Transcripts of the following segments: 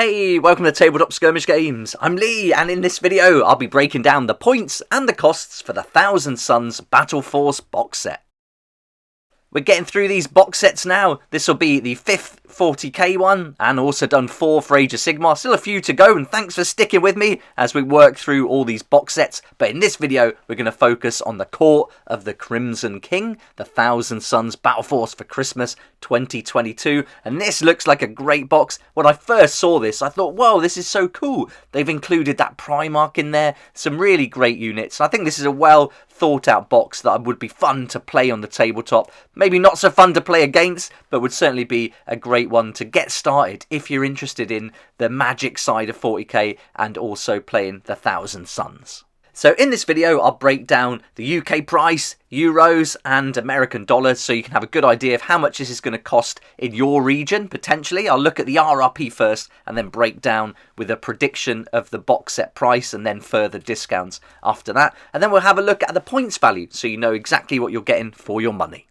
Hey, welcome to Tabletop Skirmish Games. I'm Lee, and in this video I'll be breaking down the points and the costs for the Thousand Suns Battle Force box set. We're getting through these box sets now. This will be the 5th 40k one, and also done 4 for Age of Sigmar. Still a few to go, and thanks for sticking with me as we work through all these box sets. But in this video, we're going to focus on the Court of the Crimson King, the Thousand Suns Battle Force for Christmas 2022. And this looks like a great box. When I first saw this, I thought, whoa, this is so cool. They've included that Primarch in there, some really great units. I think this is a well thought out box that would be fun to play on the tabletop. Maybe not so fun to play against, but would certainly be a great one to get started if you're interested in the magic side of 40k and also playing the Thousand Suns. So in this video, I'll break down the UK price, euros and American dollars, so you can have a good idea of how much this is going to cost in your region, potentially. I'll look at the RRP first and then break down with a prediction of the box set price and then further discounts after that. And then we'll have a look at the points value, so you know exactly what you're getting for your money.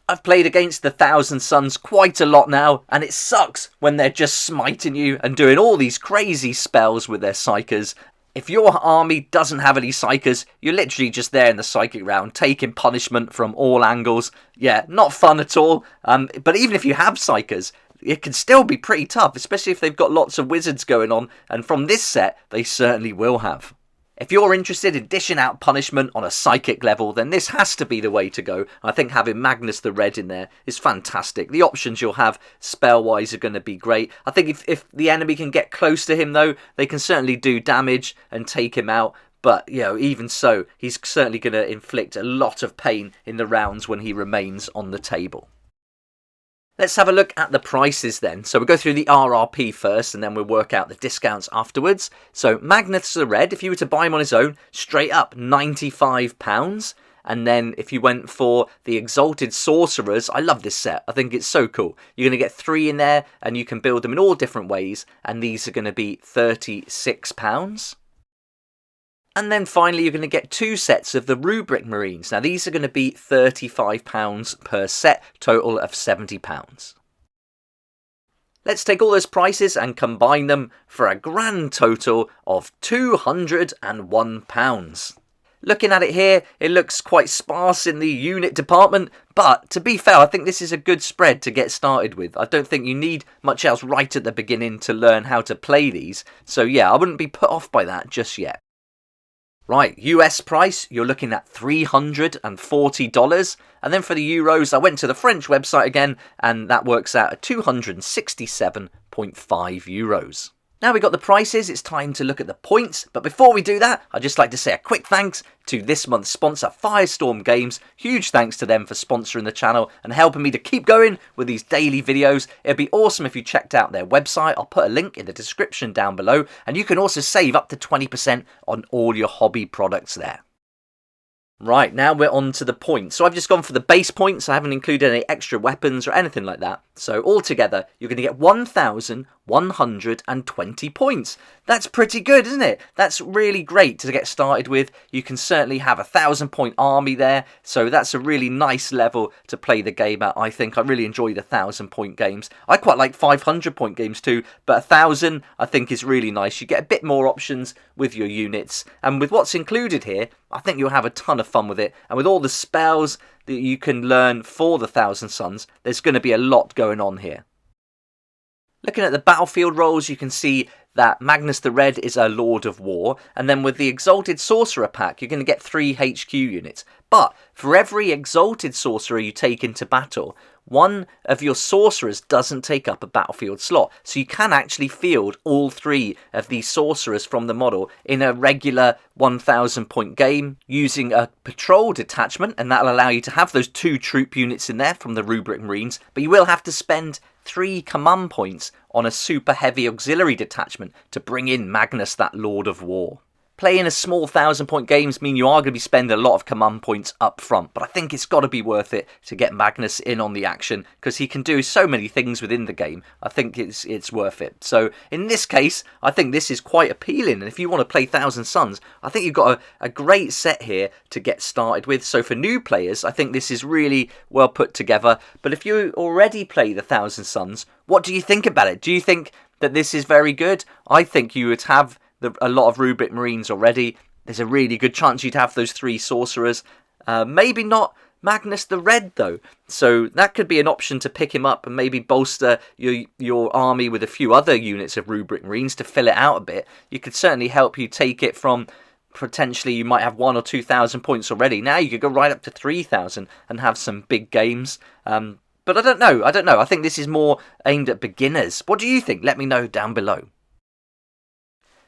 I've played against the Thousand Suns quite a lot now, and it sucks when they're just smiting you and doing all these crazy spells with their psychers. If your army doesn't have any psychers, you're literally just there in the psychic round, taking punishment from all angles. Yeah, not fun at all. But even if you have psychers, it can still be pretty tough, especially if they've got lots of wizards going on, and from this set, they certainly will have. If you're interested in dishing out punishment on a psychic level, then this has to be the way to go. I think having Magnus the Red in there is fantastic. The options you'll have spell-wise are going to be great. I think if the enemy can get close to him, though, they can certainly do damage and take him out. But, you know, even so, he's certainly going to inflict a lot of pain in the rounds when he remains on the table. Let's have a look at the prices then. So we'll go through the RRP first and then we'll work out the discounts afterwards. So Magnus the Red, if you were to buy him on his own, straight up £95. And then if you went for the Exalted Sorcerers, I love this set. I think it's so cool. You're going to get 3 in there and you can build them in all different ways. And these are going to be £36. And then finally, you're going to get 2 sets of the Rubric Marines. Now, these are going to be £35 per set, total of £70. Let's take all those prices and combine them for a grand total of £201. Looking at it here, it looks quite sparse in the unit department, but to be fair, I think this is a good spread to get started with. I don't think you need much else right at the beginning to learn how to play these. So yeah, I wouldn't be put off by that just yet. Right, US price, you're looking at $340. And then for the euros, I went to the French website again, and that works out at 267.5 euros. Now we got the prices, it's time to look at the points. But before we do that, I'd just like to say a quick thanks to this month's sponsor, Firestorm Games. Huge thanks to them for sponsoring the channel and helping me to keep going with these daily videos. It'd be awesome if you checked out their website. I'll put a link in the description down below. And you can also save up to 20% on all your hobby products there. Right, now we're on to the points. So I've just gone for the base points. I haven't included any extra weapons or anything like that. So altogether, you're going to get 1,120 points. That's pretty good, isn't it? That's really great to get started with. You can certainly have a 1,000-point army there. So that's a really nice level to play the game at, I think. I really enjoy the 1,000-point games. I quite like 500-point games too, but 1,000 I think is really nice. You get a bit more options with your units. And with what's included here, I think you'll have a ton of fun with it. And with all the spells that you can learn for the Thousand Suns, there's going to be a lot going on here. Looking at the battlefield roles, you can see that Magnus the Red is a Lord of War, and then with the Exalted Sorcerer pack, you're going to get 3 HQ units. But for every Exalted Sorcerer you take into battle, one of your sorcerers doesn't take up a battlefield slot. So you can actually field all 3 of these sorcerers from the model in a regular 1,000-point game using a patrol detachment, and that'll allow you to have those 2 troop units in there from the Rubric Marines, but you will have to spend 3 command points on a super heavy auxiliary detachment to bring in Magnus, that Lord of War. Playing a small 1,000-point games mean you are going to be spending a lot of command points up front, but I think it's got to be worth it to get Magnus in on the action because he can do so many things within the game. I think it's worth it. So in this case, I think this is quite appealing, and if you want to play Thousand Suns, I think you've got a great set here to get started with. So for new players, I think this is really well put together, but if you already play the Thousand Suns, what do you think about it? Do you think that this is very good. I think you would have a lot of Rubric Marines already. There's a really good chance you'd have those 3 sorcerers. Maybe not Magnus the Red though, so that could be an option to pick him up and maybe bolster your army with a few other units of Rubric Marines to fill it out a bit. You could certainly help you take it from, potentially you might have 1,000 or 2,000 points already. Now you could go right up to 3,000 and have some big games. But I don't know. I think this is more aimed at beginners. What do you think? Let me know down below.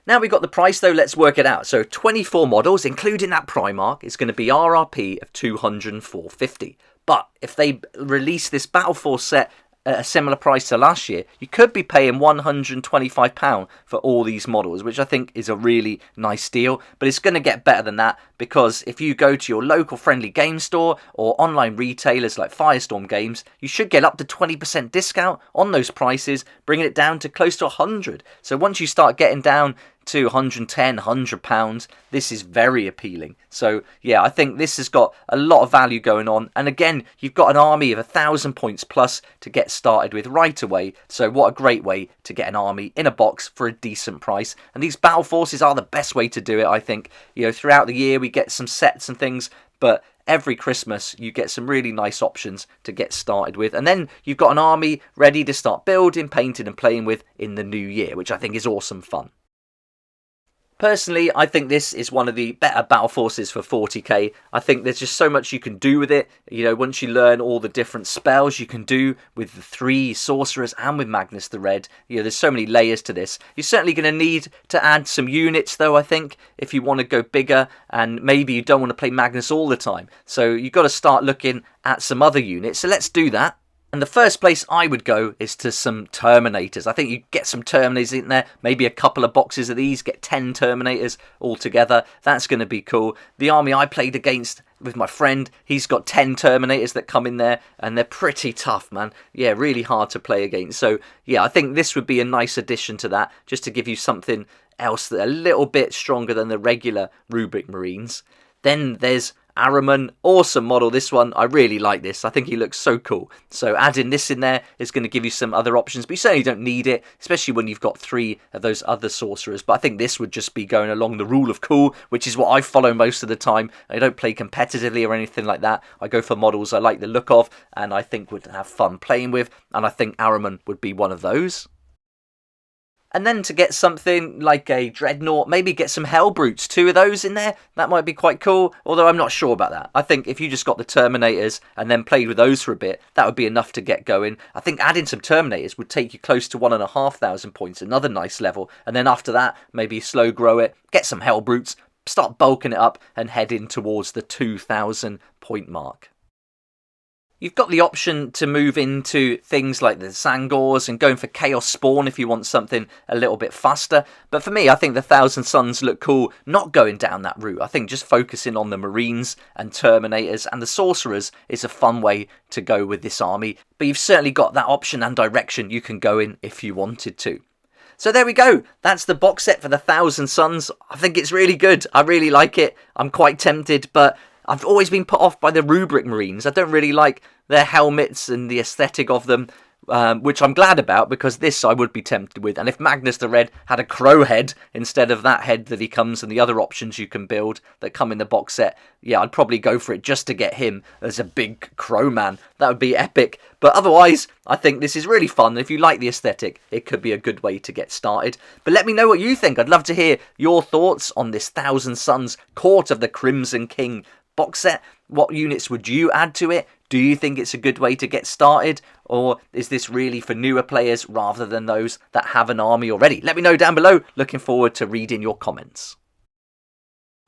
Now we've got the price though, let's work it out. So 24 models, including that Primarch, is going to be RRP of 204.50. But if they release this Battle Force set at a similar price to last year, you could be paying £125 for all these models, which I think is a really nice deal. But it's going to get better than that, because if you go to your local friendly game store or online retailers like Firestorm Games, you should get up to 20% discount on those prices, bringing it down to close to £100. So once you start getting down to £110, £100, this is very appealing. So yeah, I think this has got a lot of value going on, and again, you've got an army of 1,000 points plus to get started with right away. So what a great way to get an army in a box for a decent price. And these battle forces are the best way to do it, I think. You know, throughout the year we get some sets and things, but every Christmas you get some really nice options to get started with, and then you've got an army ready to start building, painting and playing with in the new year, which I think is awesome fun. Personally, I think this is one of the better battle forces for 40k. I think there's just so much you can do with it. You know, once you learn all the different spells you can do with the 3 sorcerers and with Magnus the Red, you know, there's so many layers to this. You're certainly going to need to add some units though, I think, if you want to go bigger, and maybe you don't want to play Magnus all the time. So you've got to start looking at some other units. So let's do that. And the first place I would go is to some Terminators. I think you get some Terminators in there, maybe a couple of boxes of these, get 10 Terminators all together. That's going to be cool. The army I played against with my friend, he's got 10 Terminators that come in there, and they're pretty tough, man. Yeah, really hard to play against. So yeah, I think this would be a nice addition to that, just to give you something else that's a little bit stronger than the regular Rubric Marines. Then there's Ahriman, awesome model this one. I really like this. I think he looks so cool. So adding this in there is going to give you some other options, but you certainly don't need it, especially when you've got 3 of those other sorcerers. But I think this would just be going along the rule of cool, which is what I follow most of the time. I don't play competitively or anything like that. I go for models I like the look of and I think would have fun playing with, and I think Ahriman would be one of those. And then to get something like a Dreadnought, maybe get some Hellbrutes, 2 of those in there. That might be quite cool, although I'm not sure about that. I think if you just got the Terminators and then played with those for a bit, that would be enough to get going. I think adding some Terminators would take you close to 1,500 points, another nice level. And then after that, maybe slow grow it, get some Hellbrutes, start bulking it up and head in towards the 2,000 point mark. You've got the option to move into things like the Zangors and going for Chaos Spawn if you want something a little bit faster. But for me, I think the Thousand Suns look cool not going down that route. I think just focusing on the Marines and Terminators and the Sorcerers is a fun way to go with this army. But you've certainly got that option and direction you can go in if you wanted to. So there we go. That's the box set for the Thousand Suns. I think it's really good. I really like it. I'm quite tempted, but I've always been put off by the Rubric Marines. I don't really like their helmets and the aesthetic of them, which I'm glad about, because this I would be tempted with. And if Magnus the Red had a crow head instead of that head that he comes and the other options you can build that come in the box set, yeah, I'd probably go for it just to get him as a big crow man. That would be epic. But otherwise, I think this is really fun. If you like the aesthetic, it could be a good way to get started. But let me know what you think. I'd love to hear your thoughts on this Thousand Suns Court of the Crimson King box set. What units would you add to it? Do you think it's a good way to get started? Or is this really for newer players rather than those that have an army already? Let me know down below. Looking forward to reading your comments.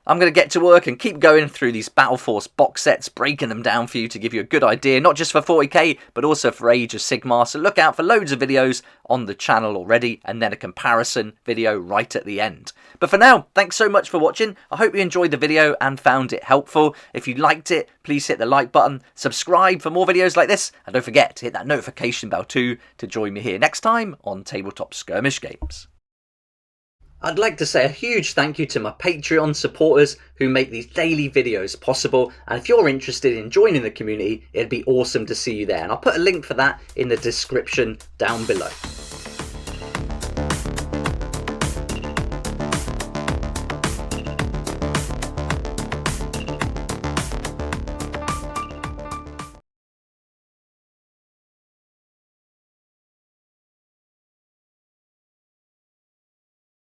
I'm going to get to work and keep going through these Battle Force box sets, breaking them down for you to give you a good idea, not just for 40k, but also for Age of Sigmar. So look out for loads of videos on the channel already, and then a comparison video right at the end. But for now, thanks so much for watching. I hope you enjoyed the video and found it helpful. If you liked it, please hit the like button, subscribe for more videos like this, and don't forget to hit that notification bell too to join me here next time on Tabletop Skirmish Games. I'd like to say a huge thank you to my Patreon supporters who make these daily videos possible, and if you're interested in joining the community, it'd be awesome to see you there, and I'll put a link for that in the description down below.